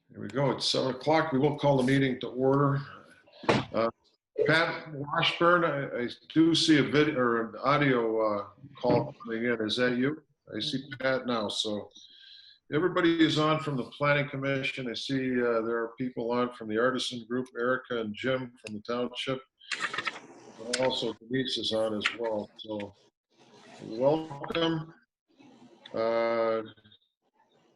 Here we go. It's 7 o'clock. We will call the meeting to order. Pat Washburn, I do see a video or an audio call coming in. Is that you? I see Pat now. So everybody is on from the Planning Commission. I see there are people on from the Artisan Group, Erica and Jim from the Township. And also Denise is on as well. So welcome to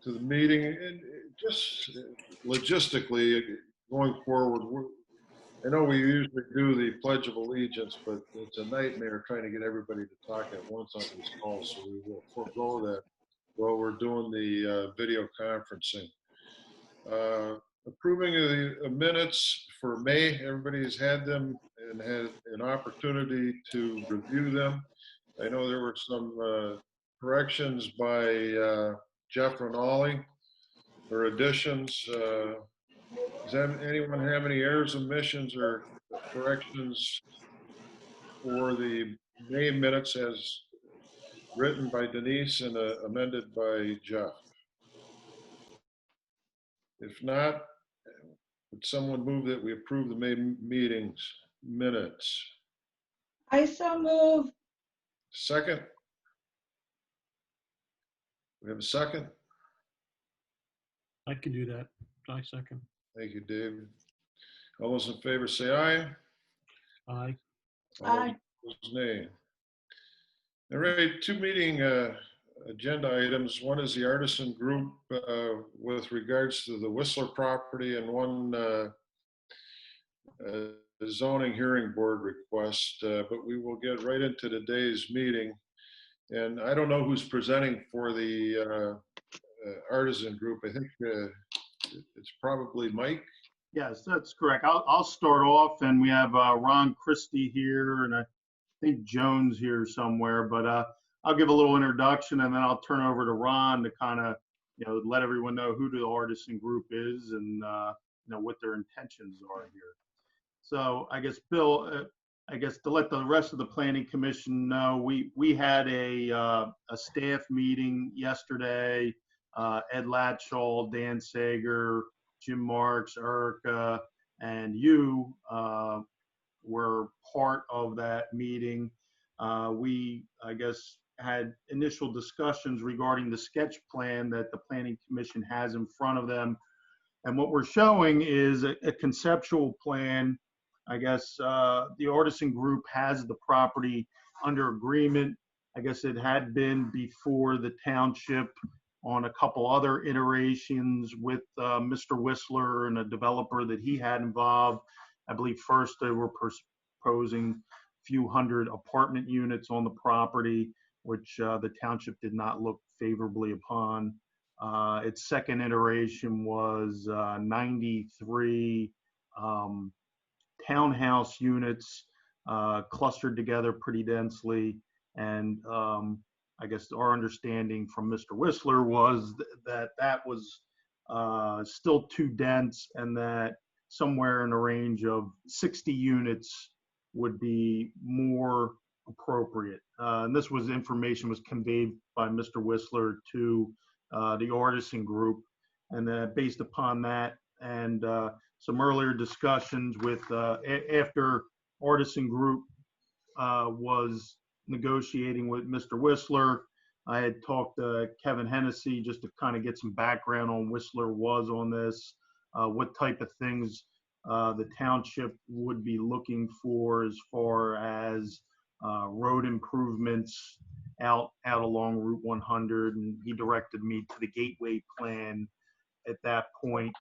the meeting. And just logistically going forward, I know we usually do the Pledge of Allegiance, but it's a nightmare trying to get everybody to talk at once on these calls, so we will forego that while we're doing the video conferencing. Approving of the minutes for May, everybody's had them and had an opportunity to review them. I know there were some corrections by Jeff Rinaldi or additions. Does anyone have any errors, omissions, or corrections for the May minutes as written by Denise and amended by Jeff? If not, would someone move that we approve the May meetings minutes? I so move. Second? We have a second? I can do that. I second. Thank you, David. All those in favor say aye. Aye. Aye. Opposed, nay. All right, two meeting agenda items. One is the Artisan Group with regards to the Whistler property, and one zoning hearing board request, but we will get right into today's meeting. And I don't know who's presenting for the Artisan Group. I think it's probably Mike. Yes, that's correct. I'll start off, and we have Ron Christie here, and I think Jones here somewhere, but I'll give a little introduction, and then I'll turn over to Ron to kind of, let everyone know who the Artisan Group is and, what their intentions are here. So I guess, Bill, to let the rest of the Planning Commission know, we had a staff meeting yesterday. Ed Latchall, Dan Sager, Jim Marks, Erica, and you were part of that meeting. We, I guess, had initial discussions regarding the sketch plan that the Planning Commission has in front of them. And what we're showing is a conceptual plan. I guess the Artisan Group has the property under agreement. I guess it had been before the Township on a couple other iterations with Mr. Whistler and a developer that he had involved. I believe first they were proposing a few hundred apartment units on the property, which the Township did not look favorably upon. Its second iteration was 93 townhouse units clustered together pretty densely. And I guess our understanding from Mr. Whistler was that was still too dense, and that somewhere in the range of 60 units would be more appropriate. And this was information was conveyed by Mr. Whistler to the Artisan Group. And based upon that and some earlier discussions with after Artisan Group was negotiating with Mr. Whistler, I had talked to Kevin Hennessy just to kind of get some background on Whistler was on this, what type of things the Township would be looking for as far as road improvements out along Route 100, and he directed me to the Gateway Plan at that point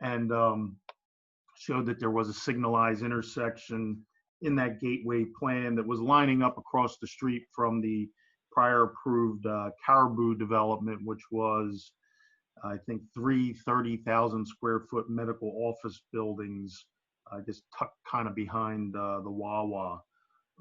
and showed that there was a signalized intersection in that Gateway Plan that was lining up across the street from the prior approved Caribou development, which was, I think, 30,000 square foot medical office buildings, just tucked kind of behind the Wawa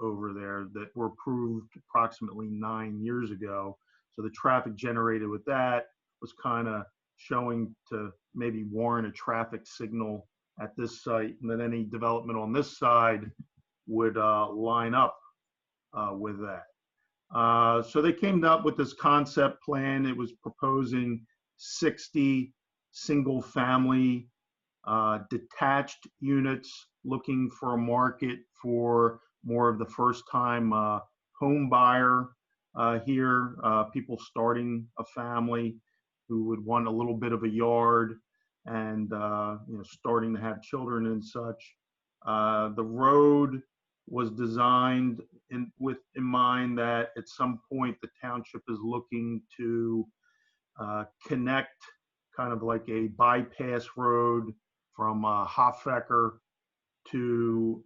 over there, that were approved approximately 9 years ago. So the traffic generated with that was kind of showing to maybe warrant a traffic signal at this site, and then any development on this side would line up with that. So they came up with this concept plan. It was proposing 60 single-family detached units, looking for a market for more of the first-time home buyer here, people starting a family who would want a little bit of a yard and starting to have children and such. The road was designed with in mind that at some point the township is looking to connect kind of like a bypass road from Hofecker to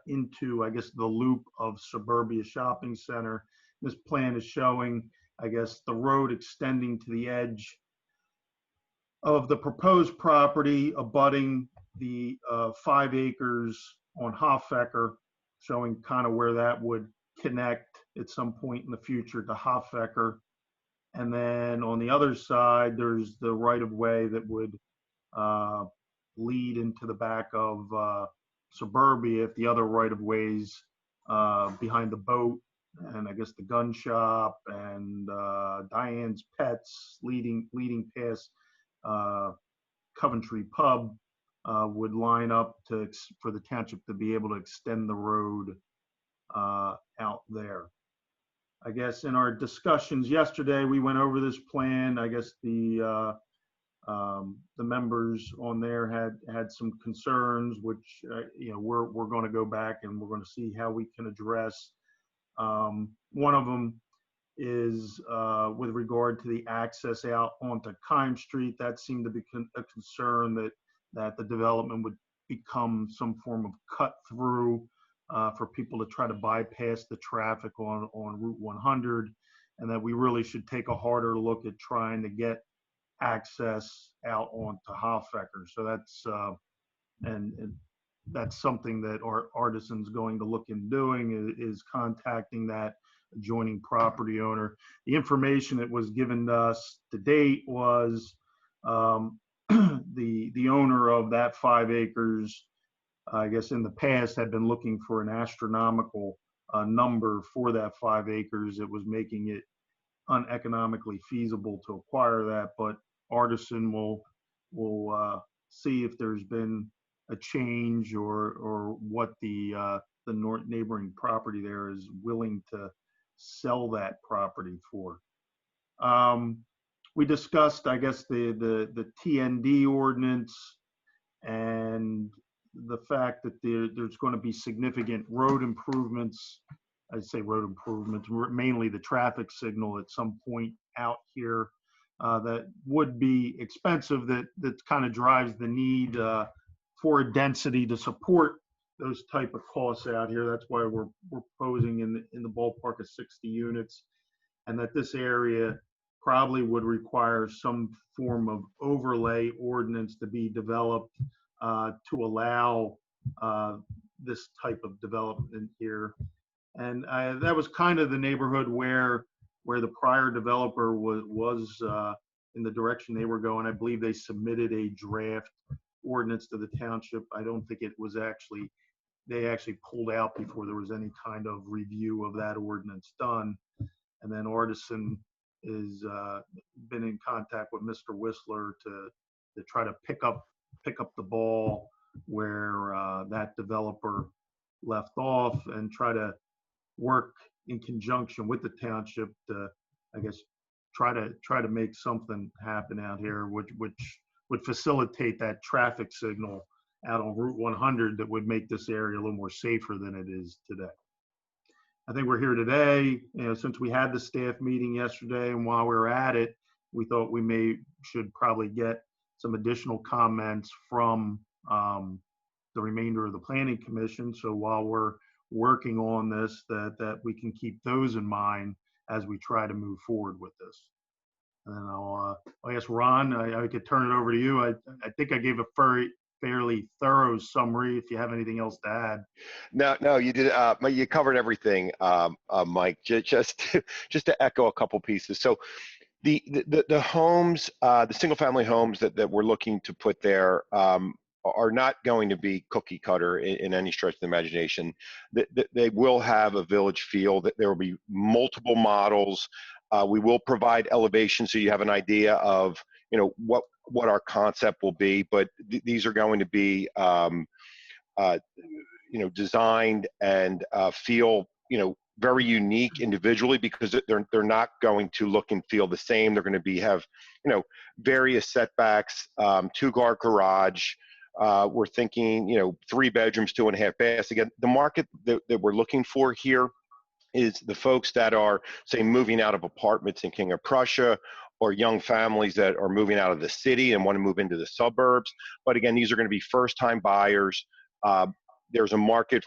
into, I guess, the loop of Suburbia Shopping Center. This plan is showing, I guess, the road extending to the edge of the proposed property abutting the 5 acres on Hofecker, showing kind of where that would connect at some point in the future to Hofecker. And then on the other side, there's the right-of-way that would lead into the back of Suburbia if the other right-of-ways behind the boat and I guess the gun shop and Diane's Pets leading past Coventry Pub would line up for the township to be able to extend the road out there. I guess in our discussions yesterday, we went over this plan. I guess the members on there had some concerns, which we're going to go back and we're going to see how we can address. One of them is with regard to the access out onto Kime Street. That seemed to be a concern that the development would become some form of cut through for people to try to bypass the traffic on Route 100, and that we really should take a harder look at trying to get access out onto Hofecker. So that's and that's something that our artisan's going to look in doing is contacting that adjoining property owner. The information that was given to us to date was the owner of that 5 acres, I guess in the past, had been looking for an astronomical number for that 5 acres. It was making it uneconomically feasible to acquire that, but Artisan will see if there's been a change or what the neighboring property there is willing to sell that property for. We discussed, I guess, the TND ordinance and the fact that there's going to be significant road improvements. I'd say road improvements, mainly the traffic signal at some point out here that would be expensive, that kind of drives the need for a density to support those type of costs out here. That's why we're proposing in the ballpark of 60 units, and that this area probably would require some form of overlay ordinance to be developed to allow this type of development here. And that was kind of the neighborhood where the prior developer was in the direction they were going. I believe they submitted a draft ordinance to the township. I don't think it was they actually pulled out before there was any kind of review of that ordinance done. And then Artisan is been in contact with Mr. Whistler to try to pick up the ball where that developer left off and try to work in conjunction with the township to, I guess, try to make something happen out here, which would facilitate that traffic signal out on Route 100 that would make this area a little more safer than it is today. I think we're here today, since we had the staff meeting yesterday, and while we were at it, we thought we should probably get some additional comments from the remainder of the Planning Commission. So while we're working on this, that we can keep those in mind as we try to move forward with this. And I guess, Ron, I could turn it over to you. I think I gave a fairly thorough summary. If you have anything else to add. No, you did. You covered everything, Mike. Just to echo a couple pieces. So the homes, the single family homes that we're looking to put there are not going to be cookie cutter in any stretch of the imagination. They will have a village feel. That there will be multiple models. We will provide elevation so you have an idea of what our concept will be. But these are going to be, designed and feel, very unique individually, because they're not going to look and feel the same. They're going to have, various setbacks, 2-car garage. We're thinking, 3 bedrooms, 2.5 baths. Again, the market that we're looking for here is the folks that are, say, moving out of apartments in King of Prussia, or young families that are moving out of the city and want to move into the suburbs. But again, these are going to be first-time buyers. There's a market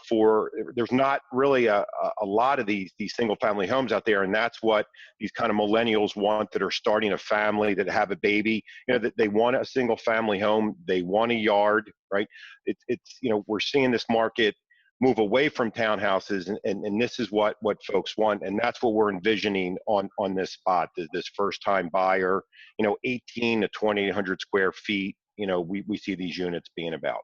there's not really a lot of these single-family homes out there, and that's what these kind of millennials want that are starting a family, that have a baby. That they want a single-family home, they want a yard, right? It's we're seeing this market move away from townhouses, and this is what folks want, and that's what we're envisioning on this spot. This first-time buyer, 18 to 2,800 square feet. We see these units being about.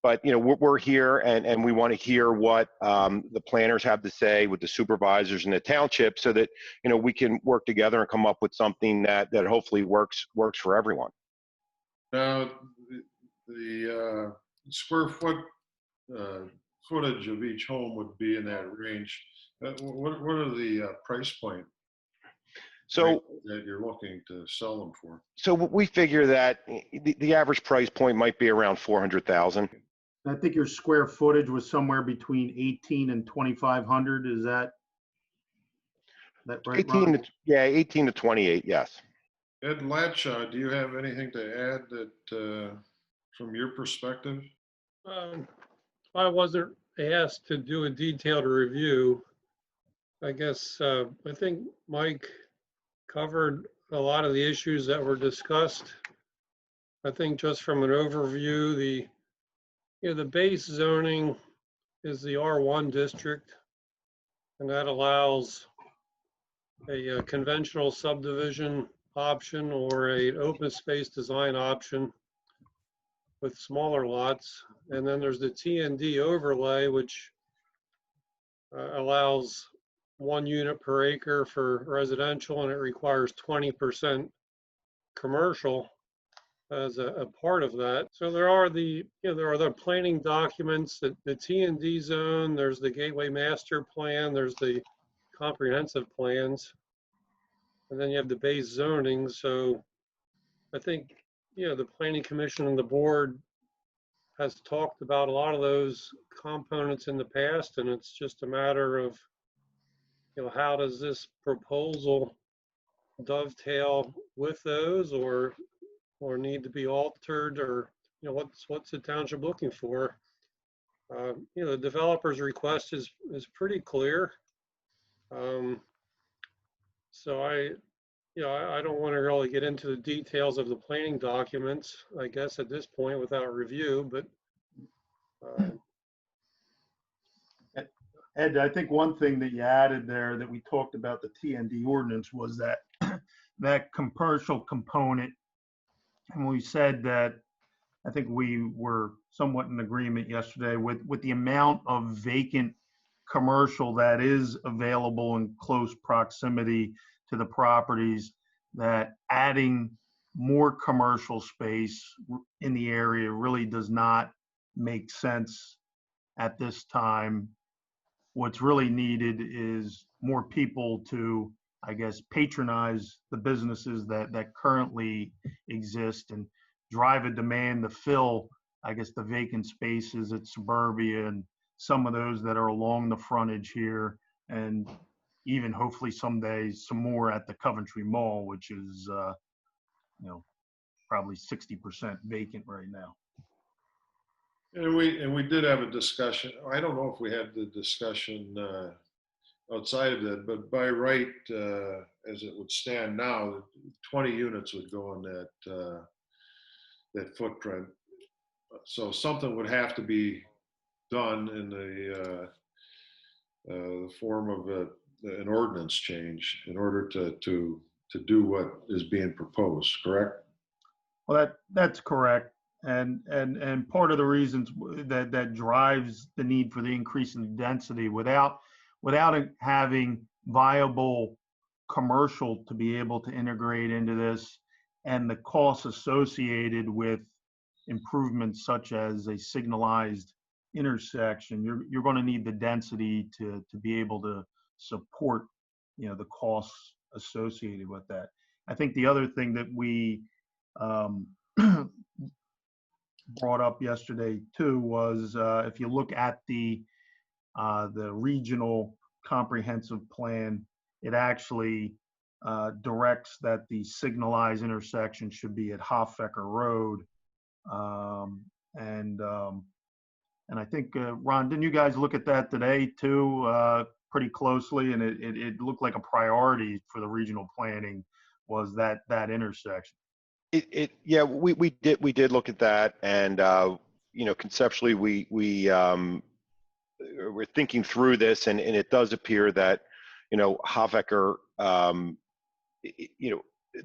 But we're here, and we want to hear what the planners have to say with the supervisors and the township, so that we can work together and come up with something that hopefully works for everyone. Now, the square footage of each home would be in that range. What are the price point So that you're looking to sell them for? So we figure that the average price point might be around 400,000. I think your square footage was somewhere between 18 and 2,500. Is that right, 18 Ron? to, yeah, 18 to 28, yes. Ed Latshaw, do you have anything to add that from your perspective? I wasn't asked to do a detailed review. I guess I think Mike covered a lot of the issues that were discussed. I think just from an overview, the base zoning is the R1 district, and that allows a conventional subdivision option or an open space design option with smaller lots. And then there's the T&D overlay, which allows 1 unit per acre for residential, and it requires 20% commercial as a part of that. So there are the planning documents, that the T&D zone, there's the Gateway Master Plan, there's the comprehensive plans, and then you have the base zoning. So I think, the Planning Commission and the board has talked about a lot of those components in the past, and it's just a matter of, how does this proposal dovetail with those, or need to be altered, or what's the township looking for? The developer's request is pretty clear. So I don't want to really get into the details of the planning documents, I guess, at this point without review, but Ed, I think one thing that you added there that we talked about the T&D ordinance was that that commercial component. And we said that, I think we were somewhat in agreement yesterday with the amount of vacant commercial that is available in close proximity to the properties, that adding more commercial space in the area really does not make sense at this time. What's really needed is more people to, I guess, patronize the businesses that currently exist and drive a demand to fill, I guess, the vacant spaces at Suburbia and some of those that are along the frontage here, and even hopefully someday some more at the Coventry Mall, which is, probably 60% vacant right now. And we did have a discussion. I don't know if we had the discussion outside of that, but by right, as it would stand now, 20 units would go on that footprint. So something would have to be done in the form of an ordinance change in order to do what is being proposed, correct? Well, that's correct. And part of the reasons that drives the need for the increase in density without having viable commercial to be able to integrate into this, and the costs associated with improvements such as a signalized intersection, you're going to need the density to be able to support, the costs associated with that. I think the other thing that we brought up yesterday too was if you look at the regional comprehensive plan, it actually directs that the signalized intersection should be at Hofecker Road. And I think, Ron, didn't you guys look at that today too, pretty closely? And it looked like a priority for the regional planning was that intersection. Yeah, we did look at that, and conceptually we're thinking through this, and it does appear that Hofecker,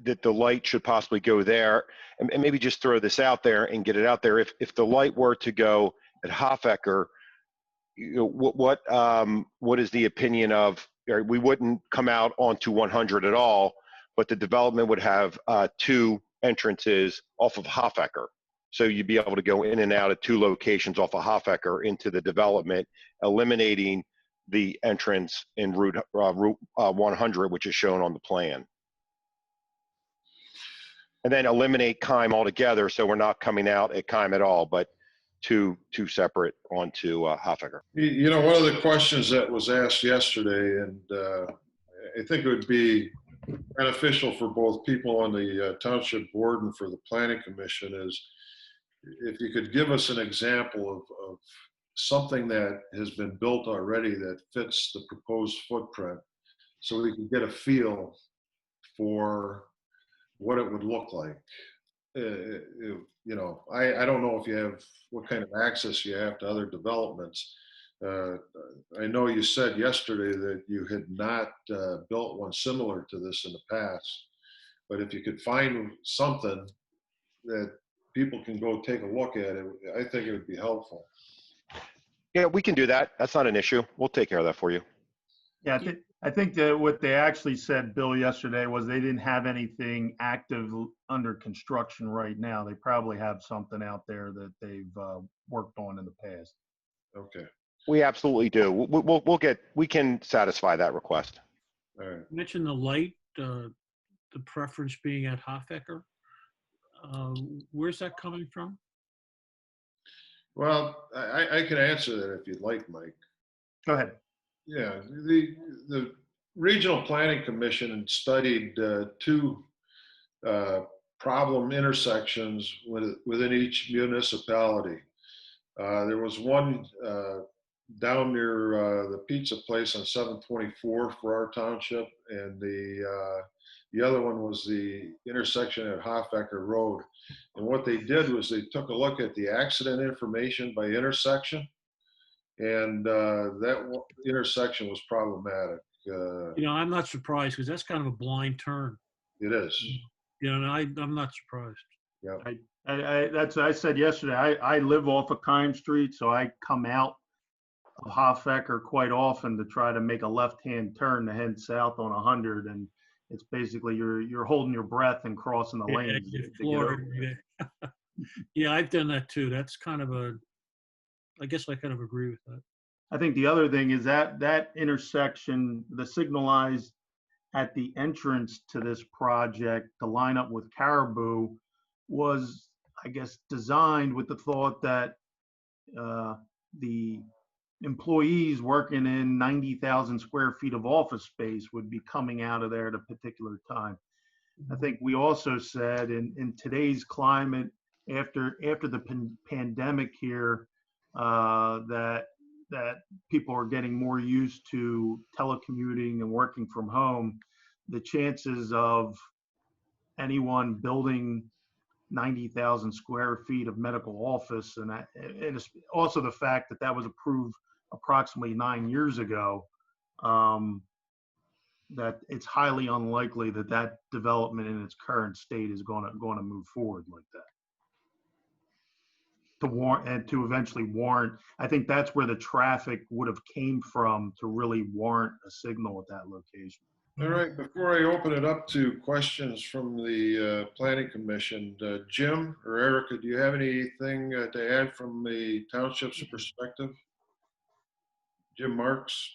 that the light should possibly go there, and maybe just throw this out there and get it out there. If the light were to go at Hofecker, what is the opinion of? We wouldn't come out onto 100 at all, but the development would have 2 entrances off of Hofecker. So you'd be able to go in and out at 2 locations off of Hofecker into the development, eliminating the entrance in Route 100, which is shown on the plan. And then eliminate Keim altogether, so we're not coming out at Keim at all, but two separate onto Hofecker. One of the questions that was asked yesterday, and I think it would be beneficial for both people on the Township Board and for the Planning Commission, is if you could give us an example of something that has been built already that fits the proposed footprint, so we can get a feel for what it would look like. I don't know if you have, what kind of access you have to other developments. I know you said yesterday that you had not built one similar to this in the past, but if you could find something that people can go take a look at it, I think it would be helpful. Yeah, we can do that. That's not an issue. We'll take care of that for you. Yeah, I think that what they actually said, Bill, yesterday was they didn't have anything active under construction right now. They probably have something out there that they've worked on in the past. Okay. We absolutely do. We can satisfy that request. All right. You mentioned the light, the preference being at Hofecker. Where's that coming from? Well, I can answer that if you'd like, Mike. Go ahead. Yeah, the Regional Planning Commission studied 2 problem intersections within each municipality. There was one down near the pizza place on 724 for our township, and the other one was the intersection at Hofecker Road. And what they did was they took a look at the accident information by intersection, and that intersection was problematic. I'm not surprised because that's kind of a blind turn. It is. And I'm not surprised. Yeah. That's what I said yesterday. I live off of Keim Street, so I come out of Hofecker quite often to try to make a left-hand turn to head south on 100, and it's basically you're holding your breath and crossing the lanes. Yeah, I've done that too. That's kind of I guess I kind of agree with that. I think the other thing is that intersection, the signalized at the entrance to this project to line up with Caribou, was, I guess, designed with the thought that the employees working in 90,000 square feet of office space would be coming out of there at a particular time. I think we also said in today's climate, after the pandemic here, that people are getting more used to telecommuting and working from home, the chances of anyone building 90,000 square feet of medical office, and it's also the fact that that was approved approximately 9 years ago, that it's highly unlikely that development in its current state is going to move forward like that. To eventually warrant, I think that's where the traffic would have came from to really warrant a signal at that location. All right, before I open it up to questions from the Planning Commission, Jim or Erica, do you have anything to add from the township's perspective? Jim Marks?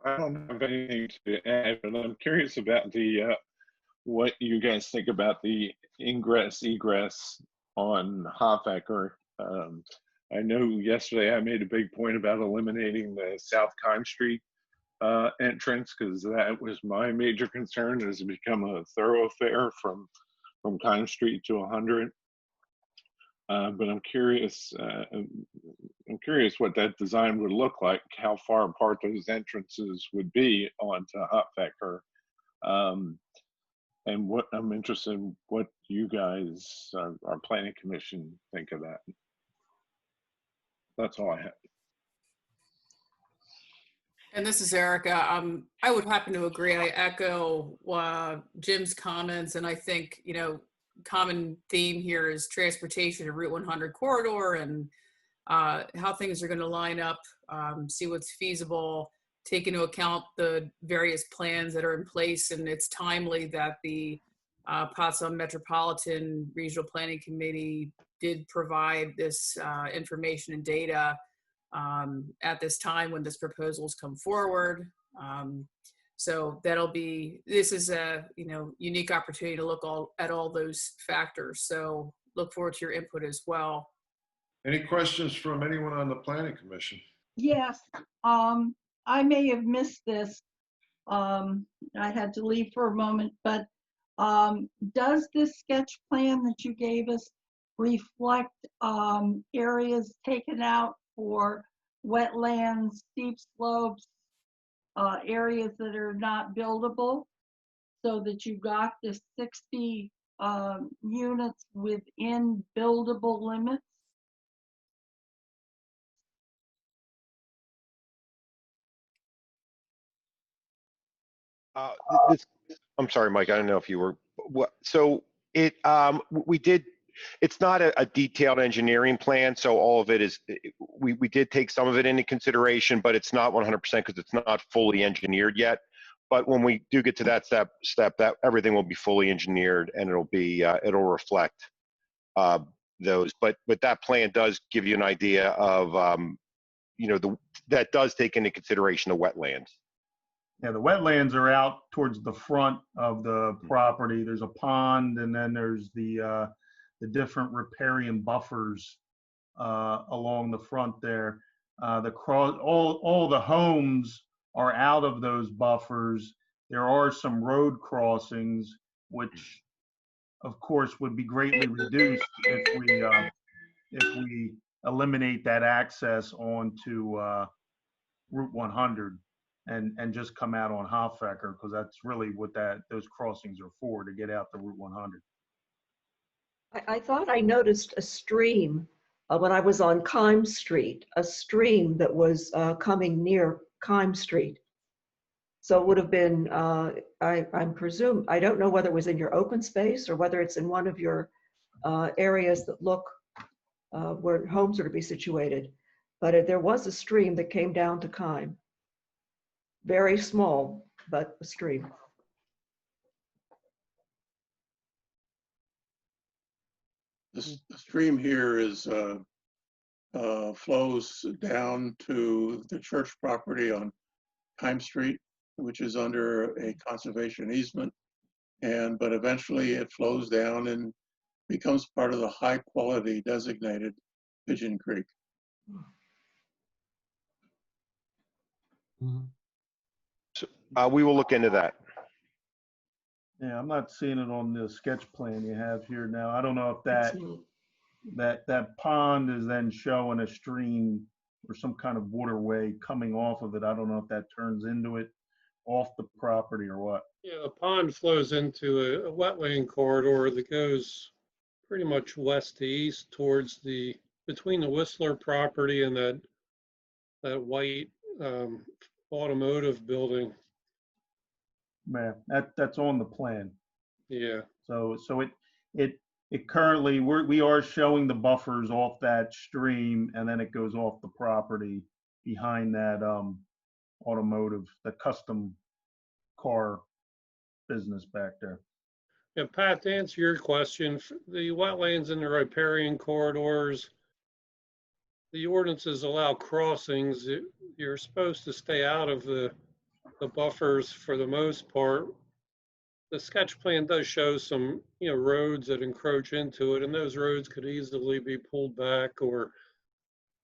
I don't have anything to add, but I'm curious about the what you guys think about the ingress egress on Hofecker. I know yesterday I made a big point about eliminating the South Kime Street entrance because that was my major concern. It has become a thoroughfare from Kime Street to 100. But I'm curious what that design would look like, how far apart those entrances would be onto Hofecker. And what I'm interested in what you guys, our planning commission, think of that. That's all I have. And this is Erica. I would happen to agree. I echo Jim's comments, and I think, you know, common theme here is transportation and Route 100 corridor and how things are going to line up, see what's feasible, take into account the various plans that are in place. And it's timely that the Potsdam Metropolitan Regional Planning Committee did provide this information and data at this time when this proposal's come forward. So this is a, you know, unique opportunity to look at all those factors. So look forward to your input as well. Any questions from anyone on the Planning Commission? Yes, I may have missed this. I had to leave for a moment, but does this sketch plan that you gave us reflect areas taken out for wetlands, steep slopes, areas that are not buildable, so that you got the 60 units within buildable limits? I'm sorry, Mike, I don't know if you were, so we did, it's not a detailed engineering plan, so all of it is, we did take some of it into consideration, but it's not 100% because it's not fully engineered yet. But when we do get to that step, that everything will be fully engineered and it'll reflect those. But that plan does give you an idea of, you know, that does take into consideration the wetlands. Yeah, the wetlands are out towards the front of the property. There's a pond, and then there's the different riparian buffers along the front there. All the homes are out of those buffers. There are some road crossings, which, of course, would be greatly reduced if we eliminate that access onto Route 100. And just come out on Hofecker, because that's really what those crossings are for, to get out to Route 100. I thought I noticed a stream when I was on Kime Street, a stream that was coming near Kime Street. So it would have been, I'm presume, I don't know whether it was in your open space or whether it's in one of your areas that look where homes are to be situated. But there was a stream that came down to Kime. Very small, but a stream. The stream here is flows down to the church property on Kime Street, which is under a conservation easement, but eventually it flows down and becomes part of the high quality designated Pigeon Creek. Mhm. We will look into that. Yeah, I'm not seeing it on the sketch plan you have here now. I don't know if that pond is then showing a stream or some kind of waterway coming off of it. I don't know if that turns into it off the property or what. Yeah, the pond flows into a wetland corridor that goes pretty much west to east towards between the Whistler property and that white automotive building. Man, that's on the plan. Yeah. So it currently, we are showing the buffers off that stream, and then it goes off the property behind that automotive, the custom car business back there. Yeah, Pat, to answer your question, the wetlands and the riparian corridors, the ordinances allow crossings. You're supposed to stay out of the buffers for the most part. The sketch plan does show some, roads that encroach into it, and those roads could easily be pulled back, or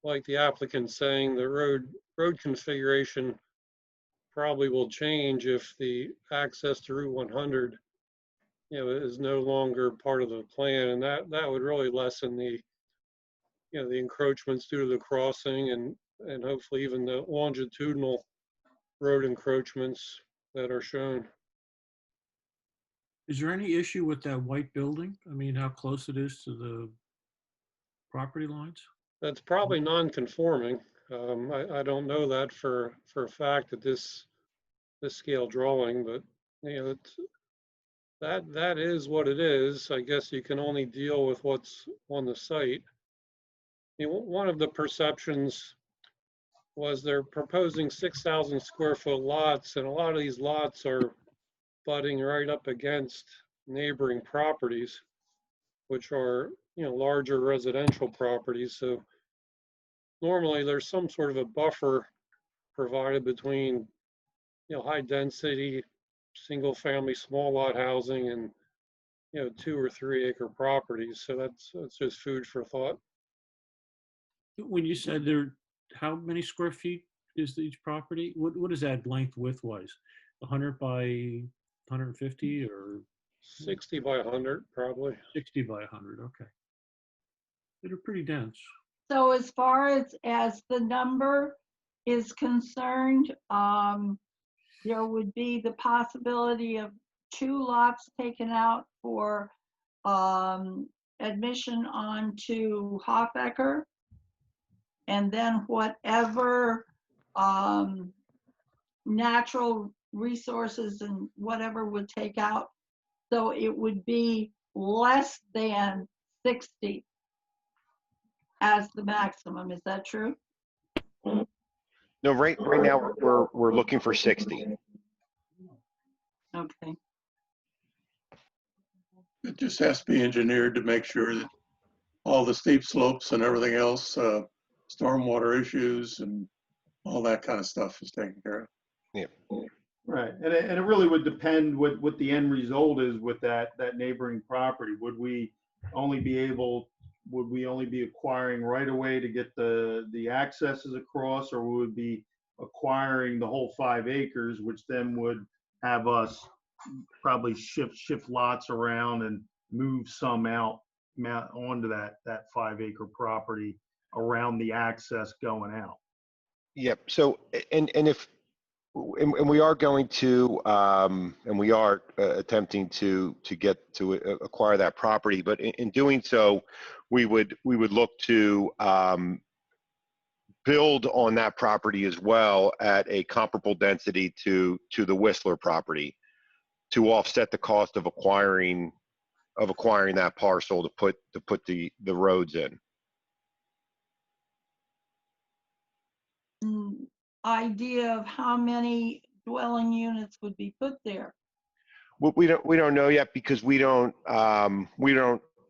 like the applicant saying, the road configuration probably will change if the access to Route 100, is no longer part of the plan, and that would really lessen the, the encroachments due to the crossing, and hopefully even the longitudinal road encroachments that are shown. Is there any issue with that white building? I mean, how close it is to the property lines? That's probably non-conforming. I don't know that for a fact at this scale drawing, but it's, that is what it is. I guess you can only deal with what's on the site. One of the perceptions was they're proposing 6,000 square foot lots, and a lot of these lots are butting right up against neighboring properties, which are, larger residential properties. So normally there's some sort of a buffer provided between, high density, single family, small lot housing and, 2 or 3 acre properties. So that's just food for thought. When you said there, how many square feet is each property? What is that length width wise? 100 by 150 or 60 by 100 probably. 60 by 100? Okay. They're pretty dense. So as far as the number is concerned, there would be the possibility of 2 lots taken out for admission onto Hofecker, and then whatever natural resources and whatever would take out. So it would be less than 60 as the maximum. Is that true? No, right now we're looking for 60. Okay. It just has to be engineered to make sure that all the steep slopes and everything else, stormwater issues and all that kind of stuff is taken care of. Yeah. Right, and it really would depend what the end result is with that neighboring property. Would we only be acquiring right away to get the accesses across, or would we be acquiring the whole 5 acres, which then would have us probably shift lots around and move some out onto that 5 acre property around the access going out? Yep. So, and we are going to, and we are attempting to get to acquire that property, but in doing so, we would look to build on that property as well at a comparable density to the Whistler property, to offset the cost of acquiring that parcel to put the roads in. Idea of how many dwelling units would be put there? Well, we don't know yet, because we don't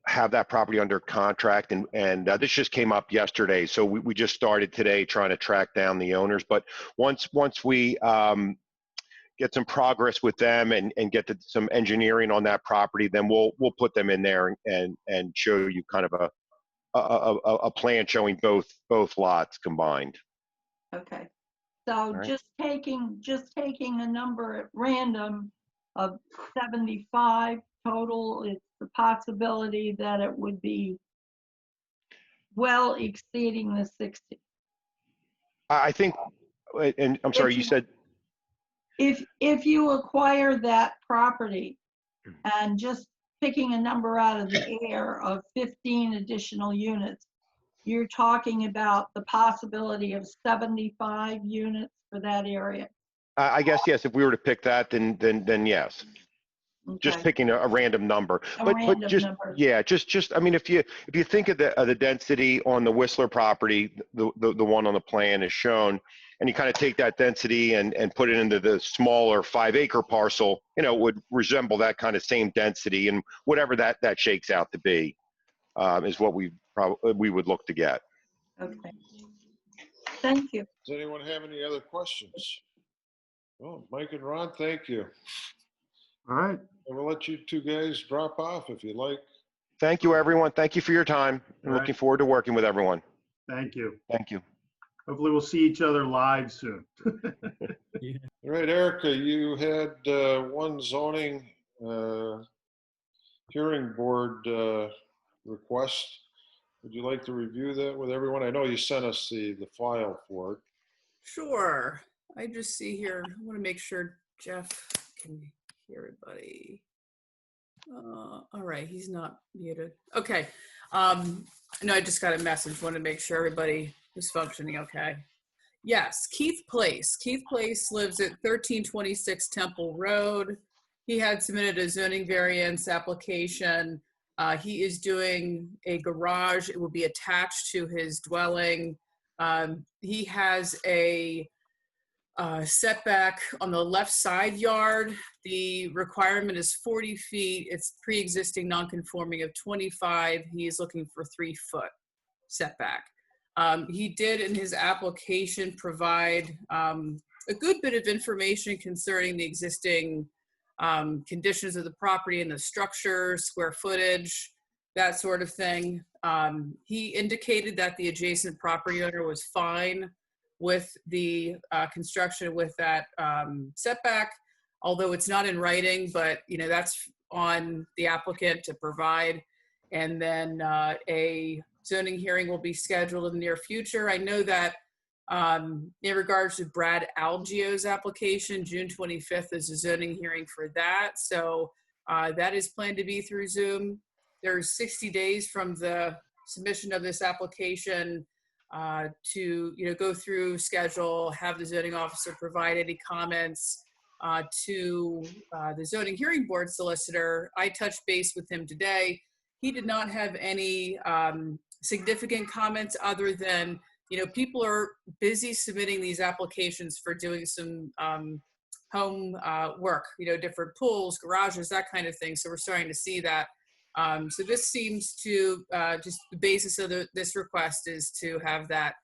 have that property under contract, and this just came up yesterday, so we just started today trying to track down the owners. But once we get some progress with them and get some engineering on that property, then we'll put them in there and show you kind of a plan showing both lots combined. Okay. So right. just taking a number at random of 75 total, it's the possibility that it would be well exceeding the 60. I think, and I'm sorry, you said? If you acquire that property and just picking a number out of the air of 15 additional units, you're talking about the possibility of 75 units for that area. I guess yes. If we were to pick that, then yes. Okay. Just picking a random number. But just number. Yeah, just I mean, if you think of the density on the Whistler property, the one on the plan is shown, and you kind of take that density and put it into the smaller 5-acre parcel, you know, it would resemble that kind of same density, and whatever that shakes out to be is what we would look to get. Okay. Thank you. Does anyone have any other questions? Well, Mike and Ron, thank you. All right. I will let you two guys drop off if you like. Thank you, everyone. Thank you for your time. I'm All right. looking forward to working with everyone. Thank you. Thank you. Hopefully we'll see each other live soon. Yeah. All right, Erica, you had one zoning hearing board request. Would you like to review that with everyone? I know you sent us the file for it. Sure. I just see here, I want to make sure Jeff can hear everybody. All right, he's not muted. Okay. No, I just got a message. Want to make sure everybody is functioning okay. Yes, Keith Place. Keith Place lives at 1326 Temple Road. He had submitted a zoning variance application. He is doing a garage. It will be attached to his dwelling. He has a setback on the left side yard. The requirement is 40 feet. It's pre-existing non-conforming of 25. He is looking for 3-foot setback. He did in his application provide a good bit of information concerning the existing conditions of the property and the structure, square footage, that sort of thing. He indicated that the adjacent property owner was fine with the construction with that setback, although it's not in writing, but you know, that's on the applicant to provide. And then a zoning hearing will be scheduled in the near future. I know that in regards to Brad Algio's application, June 25th is a zoning hearing for that. So that is planned to be through Zoom. There's 60 days from the submission of this application to go through, schedule, have the zoning officer provide any comments to the zoning hearing board solicitor. I touched base with him today. He did not have any significant comments other than, people are busy submitting these applications for doing some home work, different pools, garages, that kind of thing. So we're starting to see that. So this seems to just the basis of this request is to have that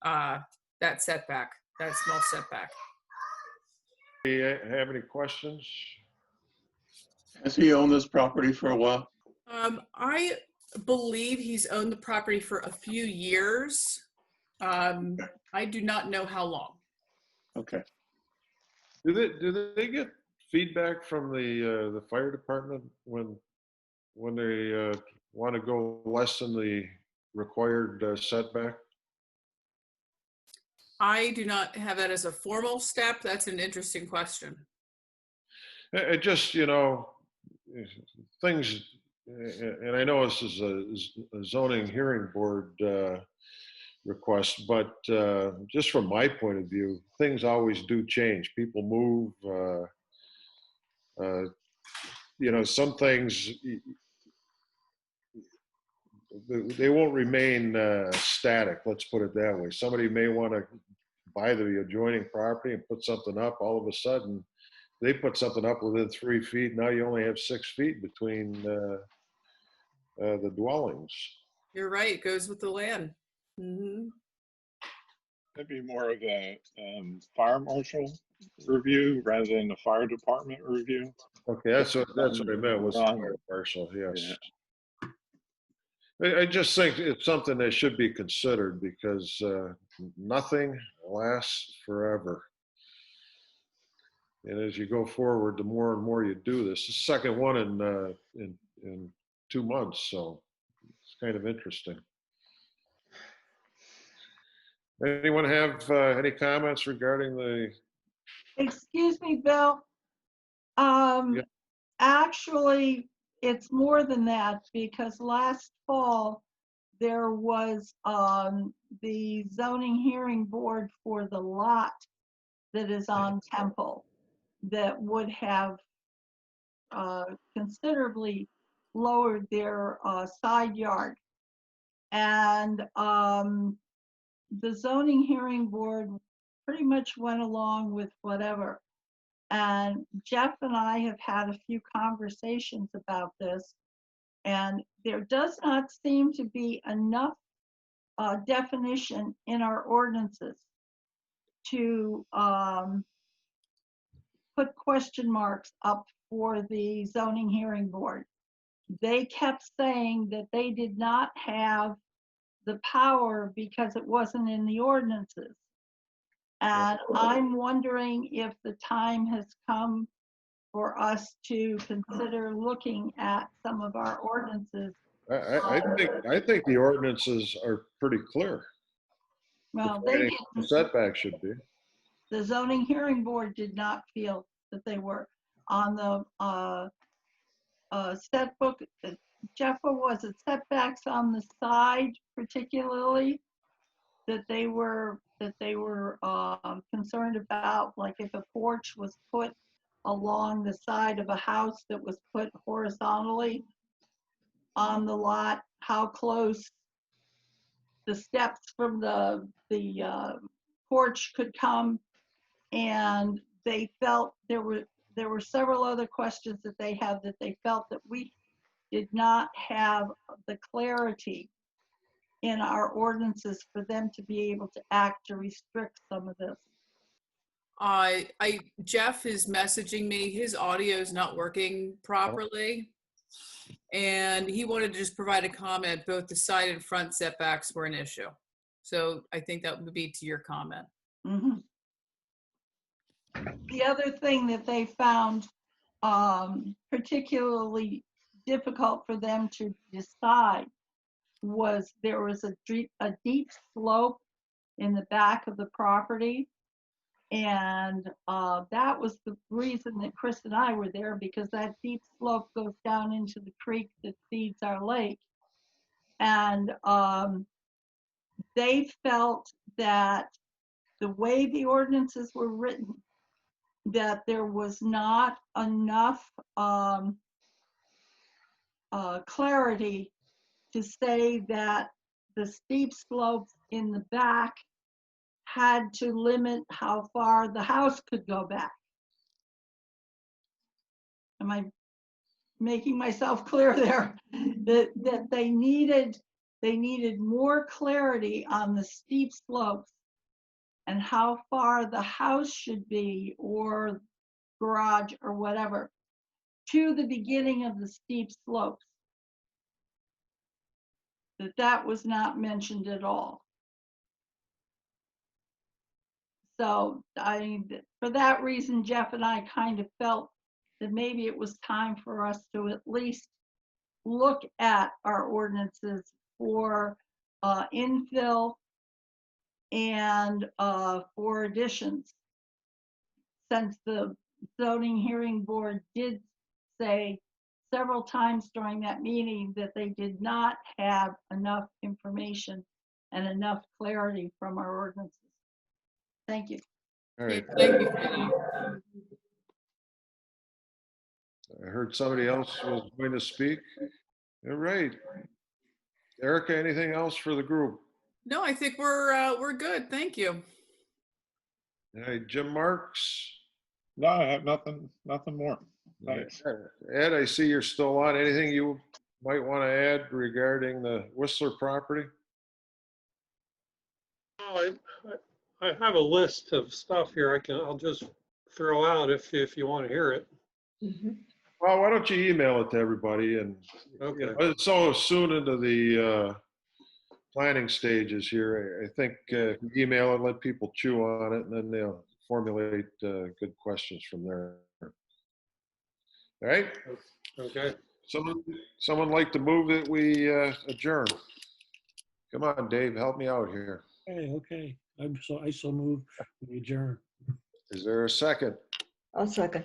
that setback, that small setback. Do you have any questions? Has he owned this property for a while? I believe he's owned the property for a few years. I do not know how long. Okay. Do they get feedback from the fire department when they want to go less than the required setback? I do not have that as a formal step. That's an interesting question. It just, things, and I know this is a zoning hearing board request, but just from my point of view, things always do change. People move, some things, they won't remain static, let's put it that way. Somebody may want to buy the adjoining property and put something up. All of a sudden, they put something up within 3 feet. Now you only have 6 feet between the dwellings. You're right. It goes with the land. Mm-hmm. That'd be more of a fire marshal review rather than a fire department review. Okay, that's what I meant was fire marshal. Yes. Yeah. I just think it's something that should be considered because nothing lasts forever. And as you go forward, the more and more you do this, the second one in 2 months, so it's kind of interesting. Anyone have any comments regarding the? Excuse me, Bill. Yeah. Actually, it's more than that because last fall there was the zoning hearing board for the lot that is on Temple that would have considerably lowered their side yard. And the zoning hearing board pretty much went along with whatever. And Jeff and I have had a few conversations about this, and there does not seem to be enough definition in our ordinances to put question marks up for the zoning hearing board. They kept saying that they did not have the power because it wasn't in the ordinances. And I'm wondering if the time has come for us to consider looking at some of our ordinances. I think the ordinances are pretty clear. Well, Defining what the setback should be. the zoning hearing board did not feel that they were on the set book. Jeff, was it setbacks on the side particularly that they were concerned about? Like if a porch was put along the side of a house that was put horizontally on the lot, how close the steps from the porch could come. And they felt there were several other questions that they had that they felt that we did not have the clarity in our ordinances for them to be able to act to restrict some of this. Jeff is messaging me. His audio is not working properly. And he wanted to just provide a comment. Both the side and front setbacks were an issue. So I think that would be to your comment. Mm-hmm. The other thing that they found particularly difficult for them to decide was there was a deep slope in the back of the property. And that was the reason that Chris and I were there, because that deep slope goes down into the creek that feeds our lake. And they felt that the way the ordinances were written, that there was not enough clarity to say that the steep slopes in the back had to limit how far the house could go back. Am I making myself clear there? That they needed more clarity on the steep slopes and how far the house should be, or garage or whatever, to the beginning of the steep slopes. That was not mentioned at all. So for that reason, Jeff and I kind of felt that maybe it was time for us to at least look at our ordinances for infill and for additions, since the zoning hearing board did say several times during that meeting that they did not have enough information and enough clarity from our ordinances. Thank you. All right. Thank you for that. I heard somebody else was going to speak. All right. Erica, anything else for the group? No, I think we're good. Thank you. All right, Jim Marks. No, I have nothing more. Thanks. Ed, I see you're still on. Anything you might want to add regarding the Whistler property? Oh, I have a list of stuff here. I'll just throw out if you want to hear it. Mhm. Well, why don't you email it to everybody? And Okay. you know, it's so soon into the planning stages here. I think if you email it, let people chew on it, and then they'll formulate good questions from there. All right. Okay. Someone like to move that we adjourn. Come on, Dave, help me out here. Okay. I so move, we adjourn. Is there a second? I'll second.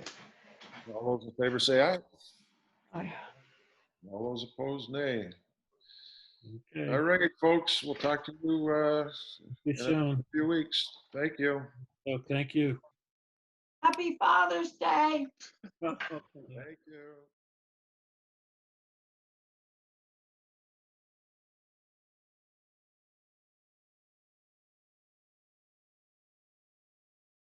All those in favor say aye. Aye. All those opposed, nay. Okay. All right, folks, we'll talk to you See you in a soon. few weeks. Thank you. Oh, thank you. Happy Father's Day. Thank you.